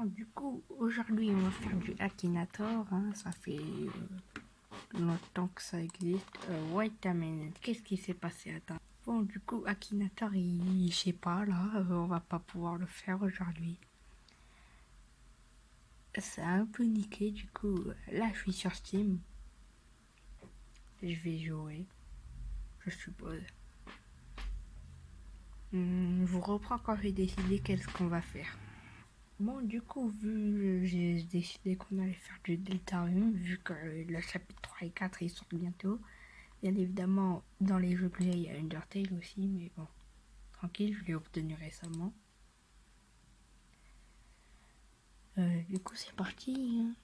Bon, du coup, aujourd'hui, on va faire du Akinator. Hein, ça fait longtemps que ça existe. Wait a minute, qu'est-ce qui s'est passé? Attends. Bon, du coup, Akinator, je sais pas, là, on va pas pouvoir le faire aujourd'hui. Ça a un peu niqué, du coup, là, je suis sur Steam. Je vais jouer, je suppose. Je vous reprends quand j'ai décidé qu'est-ce qu'on va faire. Bon, du coup, vu j'ai décidé qu'on allait faire du Deltarium, vu que le chapitre 3 et 4 ils sortent bientôt. Bien évidemment, dans les jeux que j'ai, il y a Undertale aussi, mais bon, tranquille, je l'ai obtenu récemment. Du coup, c'est parti.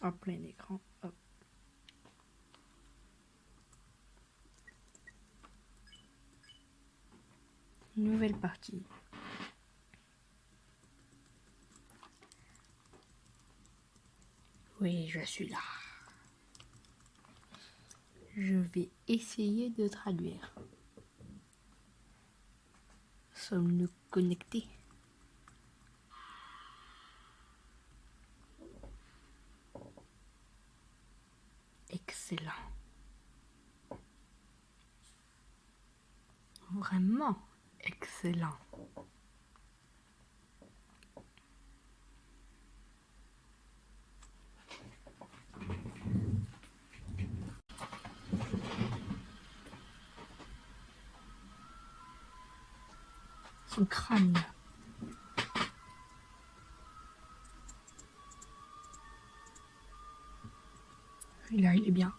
En plein écran, hop. Nouvelle partie. Oui, je suis là. Je vais essayer de traduire. Sommes-nous connectés? Excellent. Vraiment excellent. Son crâne. Là, il est bien.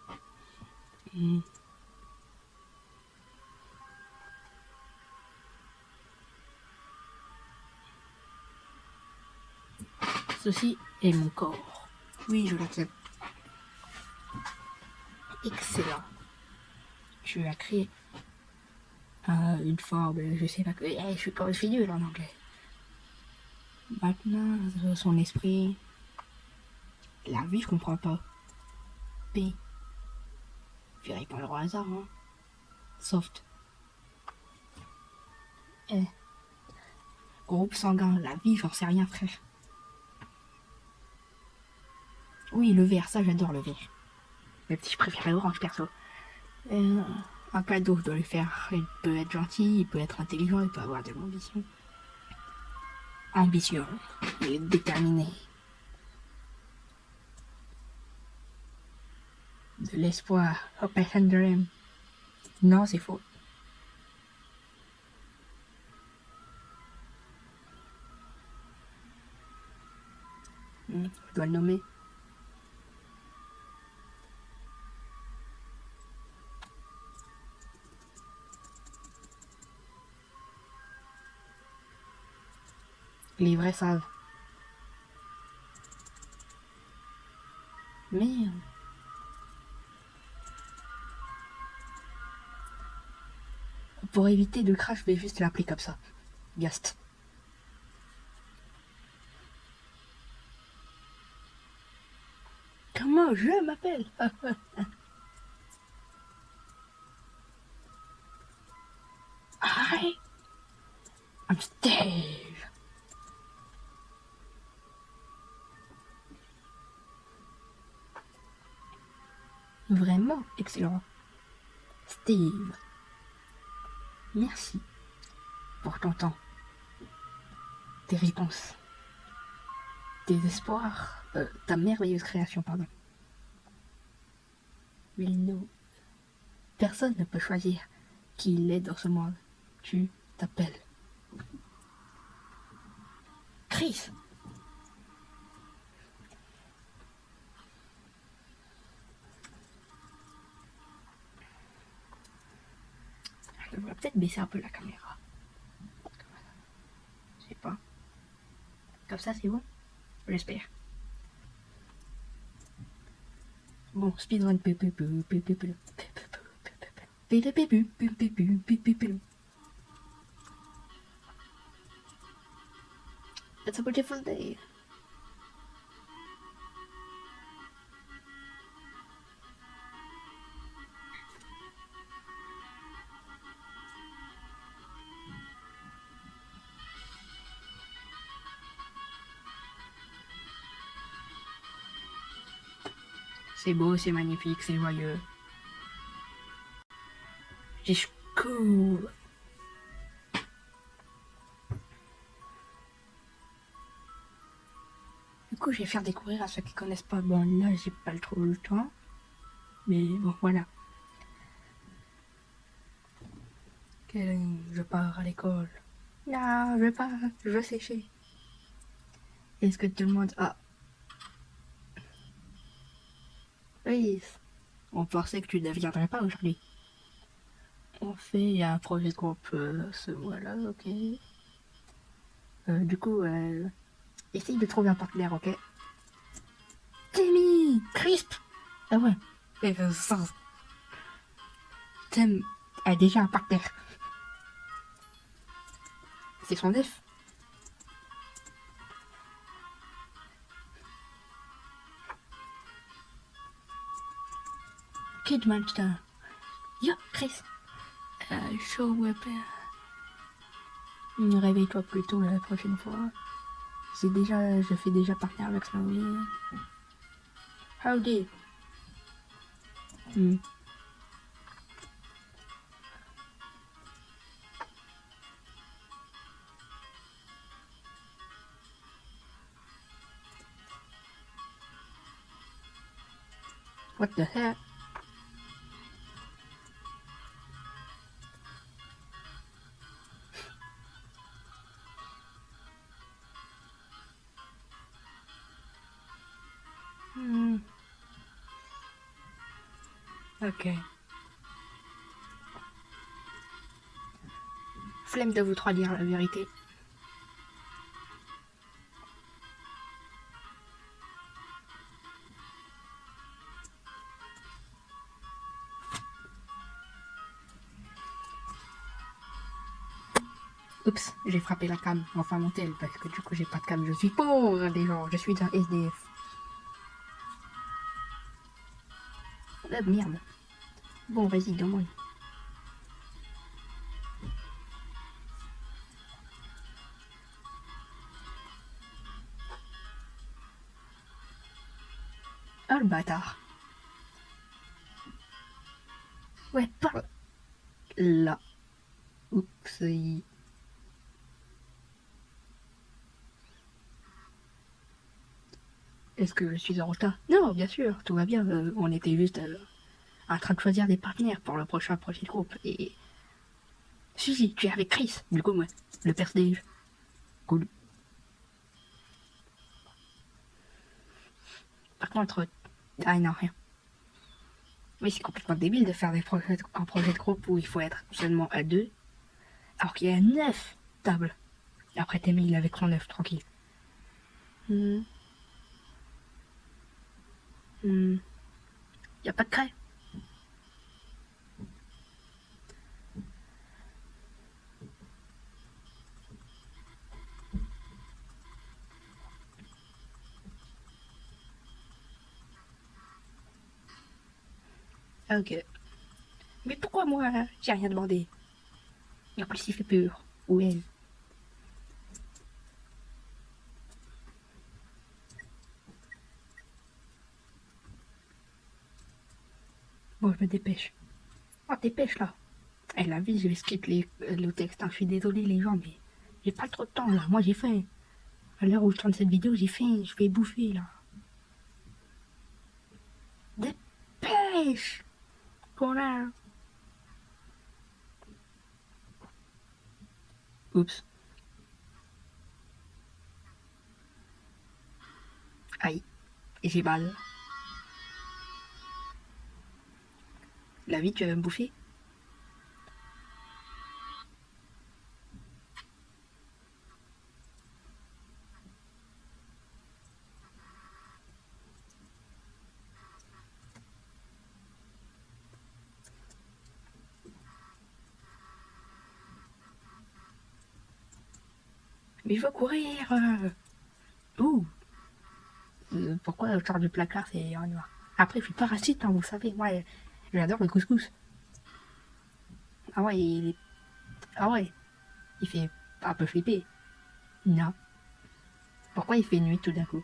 Ceci est mon corps. Oui, je l'accepte. Excellent. Tu as créé une forme, je sais pas que. Je suis nul en anglais. Maintenant, son esprit. La vie, je comprends pas. P. Je réponds au hasard, hein. Soft. Eh. Groupe sanguin, la vie, j'en sais rien, frère. Oui, le vert, ça j'adore le vert. Même si je préfère l'orange, perso. Un cadeau, je dois lui faire. Il peut être gentil, il peut être intelligent, il peut avoir de l'ambition. Ambition. Il est déterminé. De l'espoir. Hope I can dream. Non, c'est faux. Je dois le nommer. Les vrais savent. Merde. Pour éviter de crash, je vais juste l'appeler comme ça. Gast. Comment je m'appelle? I'm Steve. Vraiment excellent. Steve. Merci pour ton temps, tes réponses, tes espoirs, ta merveilleuse création, pardon. Personne ne peut choisir qui il est dans ce monde. Tu t'appelles Chris. Je devrais peut-être baisser un peu la caméra. Je sais pas. Comme ça, c'est bon? J'espère. Bon, speedrun. It's a beautiful day. C'est beau, c'est magnifique, c'est joyeux. It's cool. Du coup, je vais faire découvrir à ceux qui connaissent pas. Bon, là, j'ai pas trop le temps. Mais bon, voilà. Je pars à l'école. Non, je vais pas. Je veux sécher. Est-ce que tout le monde... Ah. Oui. On pensait que tu ne viendrais pas aujourd'hui. On fait un projet de groupe ce mois-là, ok. Du coup, essaye de trouver un partenaire, ok. Timmy, Crisp. Ah ouais. Et ça, Tim a déjà un partenaire. C'est son œuf. Kid Monster. Yo, Chris. Show weapon. Réveille-toi plus tôt la prochaine fois. Je fais déjà partenaire avec Snowy. Howdy. What the heck? Ok. Flemme de vous trois dire la vérité. Oups, j'ai frappé la cam, enfin mon tel, parce que du coup j'ai pas de cam, je suis pauvre des gens, je suis un SDF. Merde. Bon, vas-y, demande. Oh le bâtard. Ouais, parle. Là. Oups. Est-ce que je suis en retard? Non, bien sûr, tout va bien. On était juste en train de choisir des partenaires pour le prochain projet de groupe. Et... Si, tu es avec Chris, du coup, moi, le personnage. Cool. Par contre... Ah non, rien. Oui, c'est complètement débile de faire un projet de groupe où il faut être seulement à 2, alors qu'il y a 9 tables. Après, t'es mis avec son 9, tranquille. Y a pas de craie. Ah, ok. Mais pourquoi moi, j'ai rien demandé? Et en plus, il fait peur. Ou elle. Bon, je me dépêche. Oh, dépêche là. Eh, la vie, je vais skip le texte. Hein. Je suis désolé, les gens, mais j'ai pas trop de temps là. Moi, j'ai faim. À l'heure où je tourne cette vidéo, j'ai faim. Je vais bouffer là. Dépêche! Connard! Oups. Aïe. J'ai mal. La vie, tu vas me bouffer? Mais je veux courir! Ouh! Pourquoi le genre du placard c'est en noir? Après, je suis parasite, hein, vous savez. Moi, j'adore le couscous. Ah ouais, ah ouais, il fait un peu flipper. Non. Pourquoi il fait nuit tout d'un coup?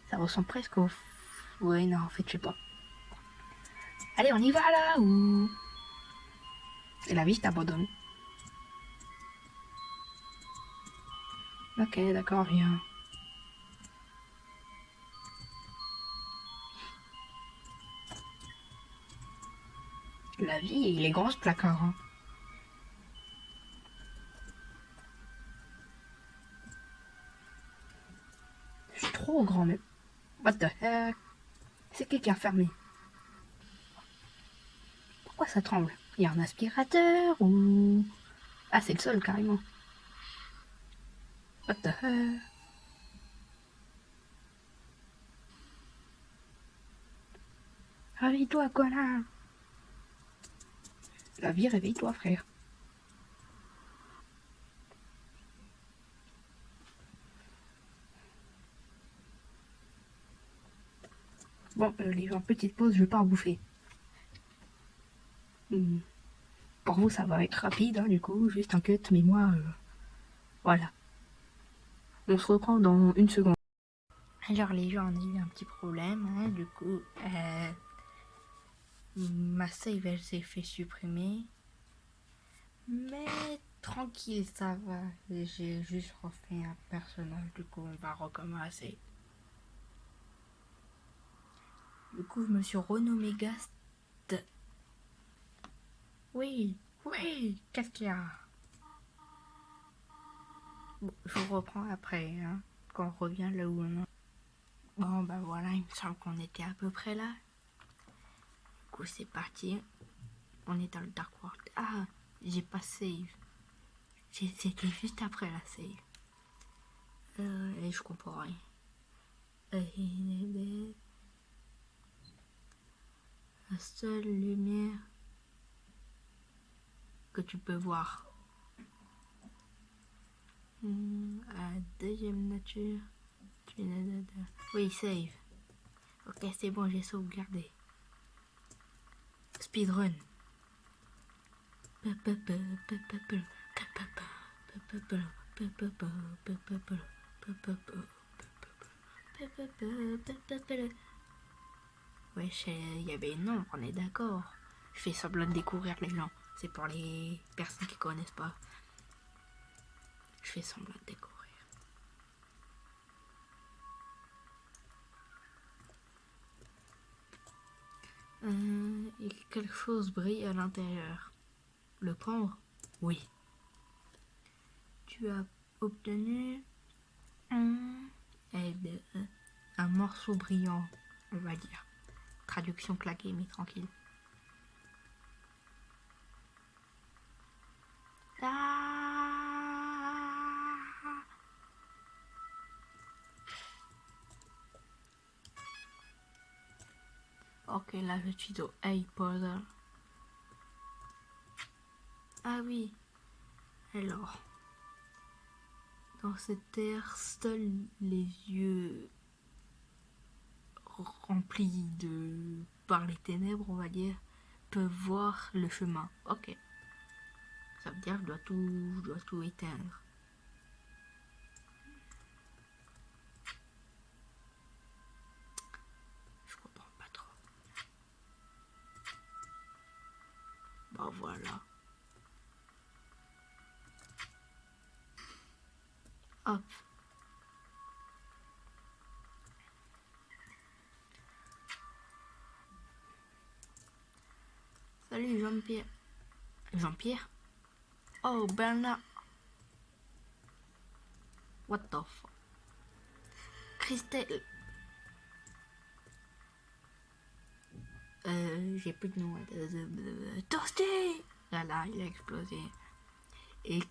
Ça ressemble presque au Ouais, non, en fait, je sais pas. Allez, on y va là ou... Et la vie, je t'abandonne. Ok, d'accord, viens. La vie, il est grand ce placard. Hein. Je suis trop grand, mais... What the heck? C'est qui a fermé? Pourquoi ça tremble? Il y a un aspirateur ou... Ah, c'est le sol, carrément. What the heck? Réveille-toi, connard! La vie, réveille-toi, frère. Bon, les gens, petite pause, je pars bouffer. Hmm. Pour vous, ça va être rapide, hein, du coup, juste un cut, mais moi, voilà. On se reprend dans une seconde. Alors, les gens, on a eu un petit problème, hein, du coup, ma save, elle s'est fait supprimer. Mais tranquille, ça va. J'ai juste refait un personnage, du coup, on va recommencer. Du coup, je me suis renommé Gast. Oui, oui, qu'est-ce qu'il y a? Bon, je vous reprends après, hein, quand on revient là où on est. Bon, bah voilà, il me semble qu'on était à peu près là. Du coup, c'est parti. On est dans le Dark World. Ah, j'ai pas save. C'était juste après la save. Et je comprends rien. La seule lumière que tu peux voir. Deuxième nature. Oui, save. Ok, c'est bon, j'ai sauvegardé. Speedrun. Wesh, il y avait une ombre, on est d'accord. Je fais semblant de découvrir les gens. C'est pour les personnes qui connaissent pas. Je fais semblant de découvrir. Et quelque chose brille à l'intérieur. Le prendre? Oui. Tu as obtenu un morceau brillant, on va dire. Traduction claquée, mais tranquille. Ah. Ok, là je suis au iPod. Ah oui. Alors, dans cette terre, seuls les yeux remplis de par les ténèbres, on va dire, peuvent voir le chemin. Ok. Ça veut dire que je dois tout éteindre. Je comprends pas trop. Bah voilà. Hop. Salut Jean-Pierre. Jean-Pierre? Oh Bernard. What the fuck? Christelle. J'ai plus de nom. Toasté. Là, il a explosé. Et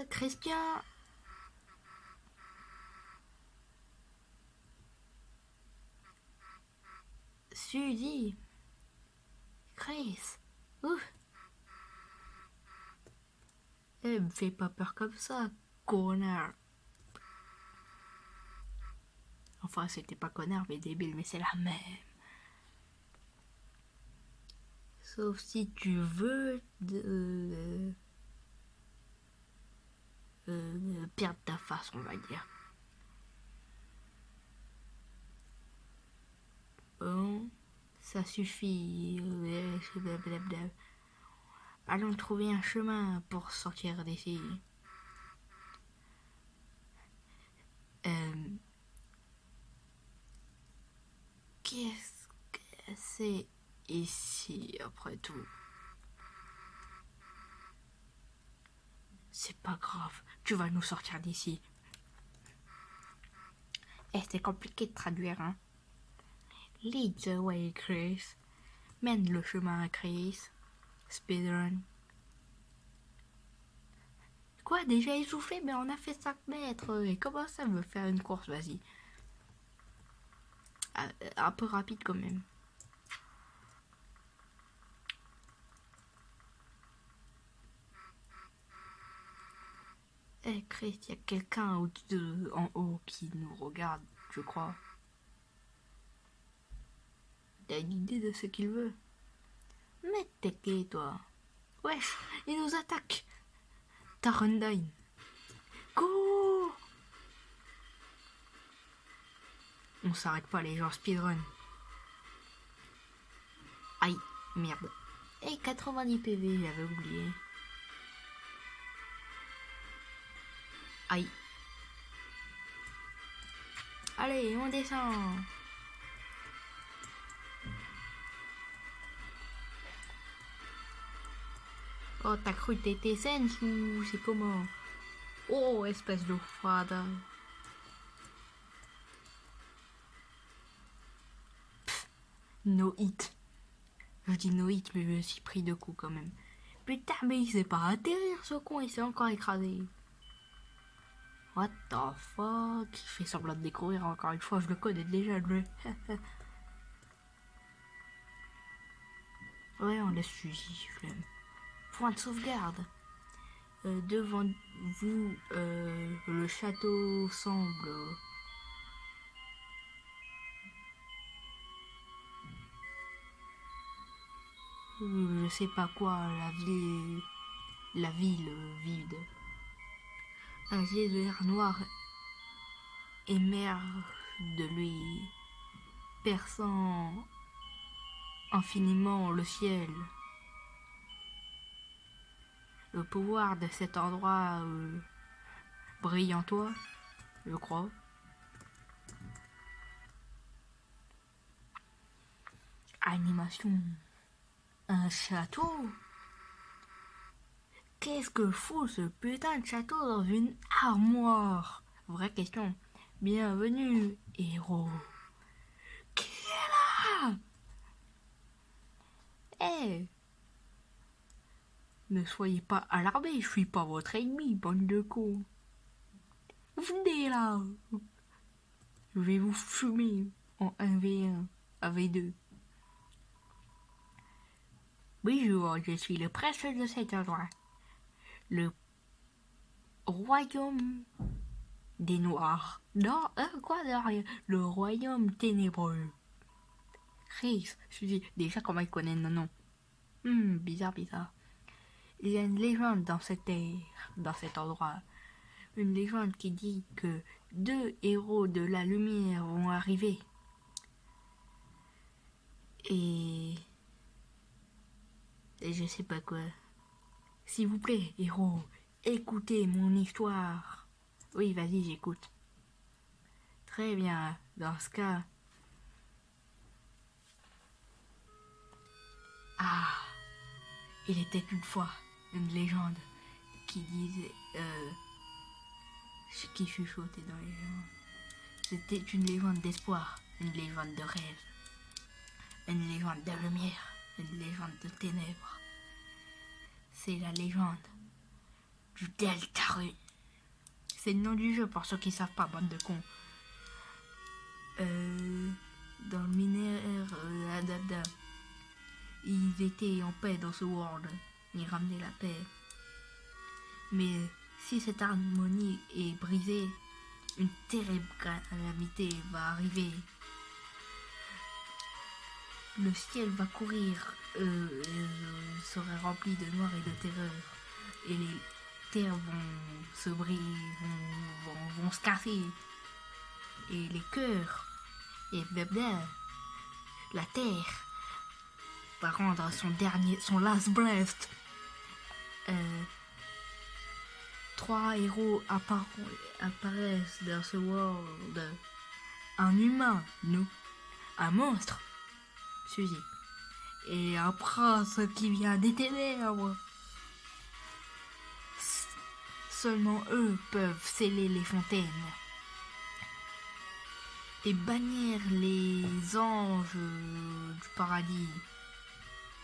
Christian. Suzy. Chris. Ouf. Me fais pas peur comme ça, connard. Enfin, c'était pas connard, mais débile, mais c'est la même. Sauf si tu veux perdre ta face, on va dire. Ça suffit. Allons trouver un chemin pour sortir d'ici. Qu'est-ce que c'est ici, après tout? C'est pas grave, tu vas nous sortir d'ici. C'est compliqué de traduire, hein. Lead the way, Chris. Mène le chemin, Chris. Speedrun. Quoi, déjà essoufflé? Mais on a fait 5 mètres. Et comment ça veut faire une course? Vas-y. Un peu rapide quand même. Chris, il y a quelqu'un en haut qui nous regarde, je crois. T'as une idée de ce qu'il veut? Mais t'es qui, toi? Wesh, il nous attaque. Tarundine. Go! On s'arrête pas, les gens speedrun. Aïe, merde. 90 PV, j'avais oublié. Aïe. Allez, on descend. Oh, t'as cru que t'étais Sense ou c'est comment? Oh, espèce de froide. No hit. Je dis no hit, mais je me suis pris de coups quand même. Putain, mais il sait pas atterrir ce con, il s'est encore écrasé. What the fuck? Il fait semblant de découvrir encore une fois, je le connais déjà le. Ouais, on laisse fusil, flemme. Point de sauvegarde. Devant vous, le château semble. Je sais pas quoi, la ville vide. Un jet de l'air noir émerge de lui, perçant infiniment le ciel. Le pouvoir de cet endroit brille en toi, je crois. Animation. Un château? Qu'est-ce que fout ce putain de château dans une armoire? Vraie question. Bienvenue, héros. Qui est là? Eh, ne soyez pas alarmés, je suis pas votre ennemi, bande de cons. Venez là. Je vais vous fumer en 1v1, AV2. Bonjour, je suis le prince de cet endroit. Le royaume des noirs. Non, quoi de rien? Le royaume ténébreux. Chris, je dis déjà comment il connaît le nom. Bizarre. Il y a une légende dans cette terre, dans cet endroit. Une légende qui dit que 2 héros de la lumière vont arriver. Et je sais pas quoi. S'il vous plaît, héros, écoutez mon histoire. Oui, vas-y, j'écoute. Très bien, dans ce cas. Ah, il était une fois une légende qui disait... qui chuchotait dans les légendes. C'était une légende d'espoir, une légende de rêve, une légende de lumière, une légende de ténèbres. C'est la légende du Deltarune. C'est le nom du jeu pour ceux qui savent pas, bande de cons. Dans le minéraire Adabda, ils étaient en paix dans ce world. Ils ramenaient la paix. Mais si cette harmonie est brisée, une terrible calamité va arriver. Le ciel va courir, sera rempli de noir et de terreur. Et les terres vont se briser, vont se casser. Et les cœurs, et blabla, la Terre va rendre son last breath. 3 héros apparaissent dans ce world. Un humain, nous. Un monstre, Suzy. Et un prince qui vient des ténèbres. Seulement eux peuvent sceller les fontaines et bannir les anges du paradis.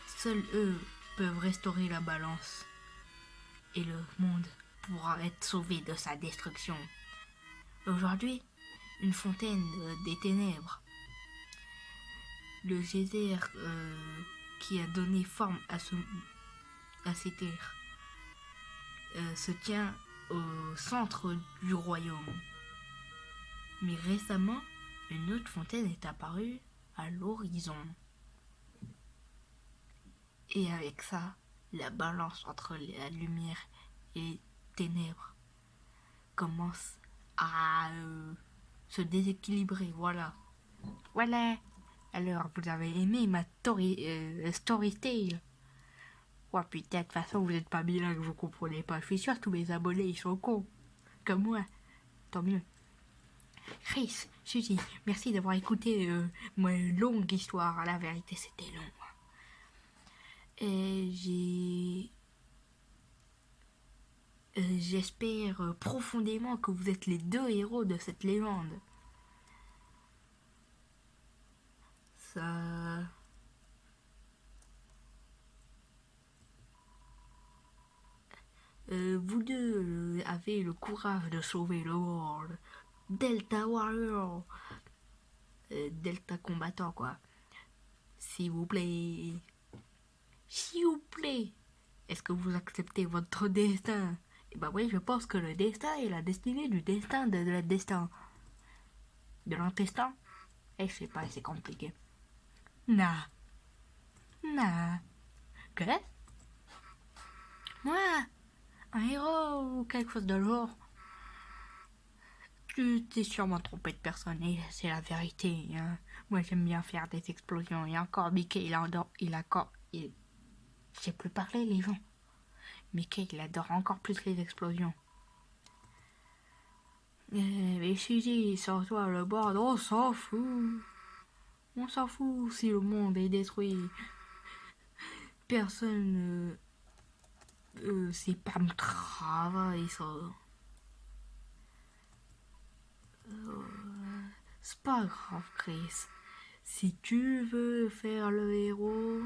Seuls eux peuvent restaurer la balance et le monde pourra être sauvé de sa destruction. Aujourd'hui, une fontaine des ténèbres, le geyser qui a donné forme à ces terres, se tient au centre du royaume. Mais récemment, une autre fontaine est apparue à l'horizon. Et avec ça, la balance entre la lumière et les ténèbres commence à se déséquilibrer. Voilà. Alors, vous avez aimé ma story tale? Ouais, putain, de toute façon, vous n'êtes pas bilingue, vous comprenez pas. Je suis sûr que tous mes abonnés, ils sont cons. Comme moi. Tant mieux. Chris, Suzy, merci d'avoir écouté ma longue histoire. À la vérité, c'était long. Et j'espère profondément que vous êtes les 2 héros de cette légende. Ça... vous deux avez le courage de sauver le world. Delta Warrior. Delta combattant, quoi. S'il vous plaît. S'il vous plaît. Est-ce que vous acceptez votre destin? Eh ben oui, je pense que le destin est la destinée du destin de la destin. De l'intestin? Je sais pas, c'est compliqué. Nah. Que? Moi, un héros ou quelque chose de genre. Tu t'es sûrement trompé de personne et c'est la vérité. Hein. Moi, j'aime bien faire des explosions. Et encore, Mickey, il je sais plus parler, les gens. Mickey, il adore encore plus les explosions. Mais Suzy, sors-toi le bord, on s'en fout. On s'en fout si le monde est détruit. Personne c'est pas mon travail, ça. C'est pas grave, Chris. Si tu veux faire le héros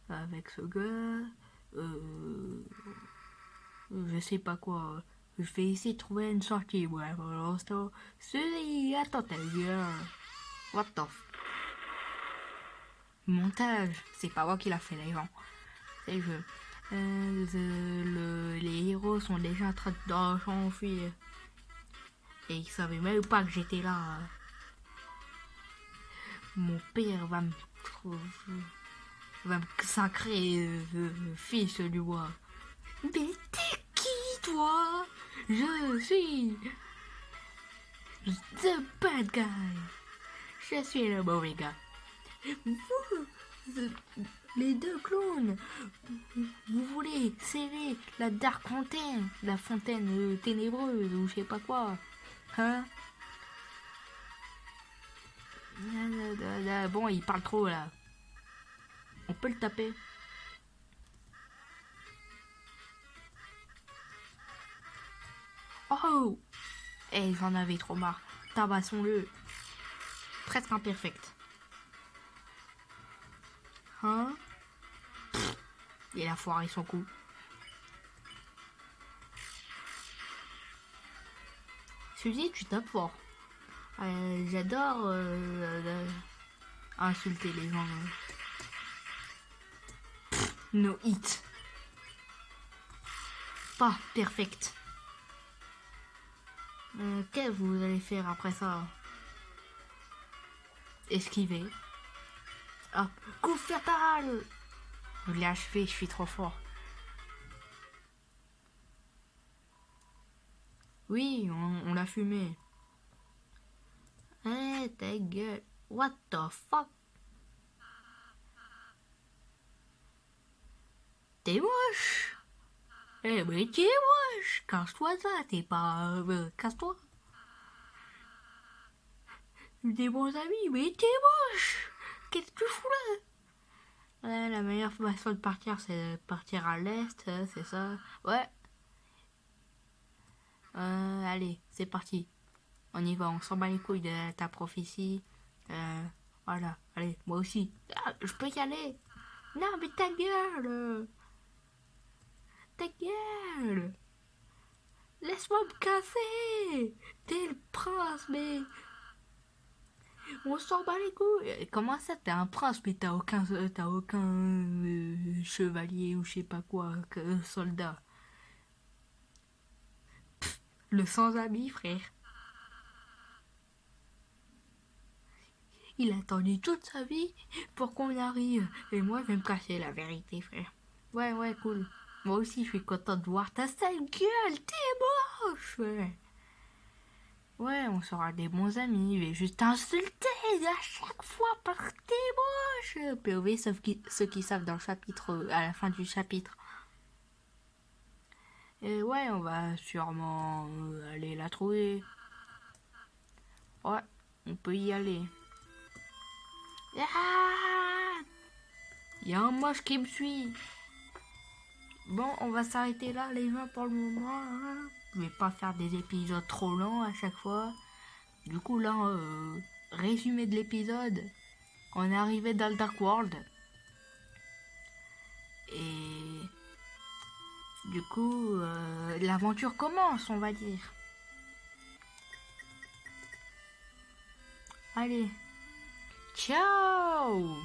avec ce gars, je sais pas quoi. Je vais essayer de trouver une sortie. Ouais, pour l'instant. Attends ta gueule. What the montage. C'est pas moi qui l'a fait, les gens. C'est le jeu. Les héros sont déjà en train de s'enfuir. Et ils savaient même pas que j'étais là. Mon père va me sacrer fils du roi. Mais t'es qui, toi? Je suis the bad guy. Je suis le mauvais gars. Vous, les 2 clones, vous voulez sceller la Dark Fontaine, la fontaine ténébreuse ou je sais pas quoi. Hein? Bon, il parle trop là. On peut le taper. Oh! Eh, j'en avais trop marre. Tabassons-le. Presque imperfect. Hein? Il a foiré son coup. Suzy, tu tapes fort. J'adore insulter les gens. No hit. Pas perfect. Qu'est-ce que vous allez faire après ça? Esquiver. Ah, coup fatal! Je l'ai achevé, je suis trop fort. Oui, on l'a fumé. Eh, ta gueule. What the fuck? t'es moche. Eh, mais t'es moche. Casse-toi de là, t'es pas... casse-toi. Des bons amis, mais t'es moche. Qu'est-ce que tu fous là? Ouais, la meilleure façon de partir, c'est de partir à l'est, c'est ça. Ouais. Allez, c'est parti. On y va, on s'en bat les couilles de ta prophétie. Voilà, allez, moi aussi. Ah, je peux y aller. Non, mais ta gueule. Ta gueule. Laisse-moi me casser. T'es le prince, mais... On s'en bat les couilles. Comment ça, t'es un prince, mais t'as aucun chevalier ou je sais pas quoi, soldat. Le sans-habit, frère. Il a attendu toute sa vie pour qu'on y arrive. Et moi, je vais me cacher la vérité, frère. Ouais, ouais, cool. Moi aussi, je suis content de voir ta sale gueule. T'es moche. Ouais, on sera des bons amis. Je vais juste t'insulter à chaque fois parce que t'es moche. POV, sauf ceux qui savent dans le chapitre, à la fin du chapitre. Et ouais, on va sûrement aller la trouver. Ouais, on peut y aller. Ah, y a un moche qui me suit. Bon, on va s'arrêter là, les gens, pour le moment. Hein. Je vais pas faire des épisodes trop longs à chaque fois. Du coup, là, résumé de l'épisode. On est arrivé dans le Dark World. Et du coup, l'aventure commence, on va dire. Allez, ciao!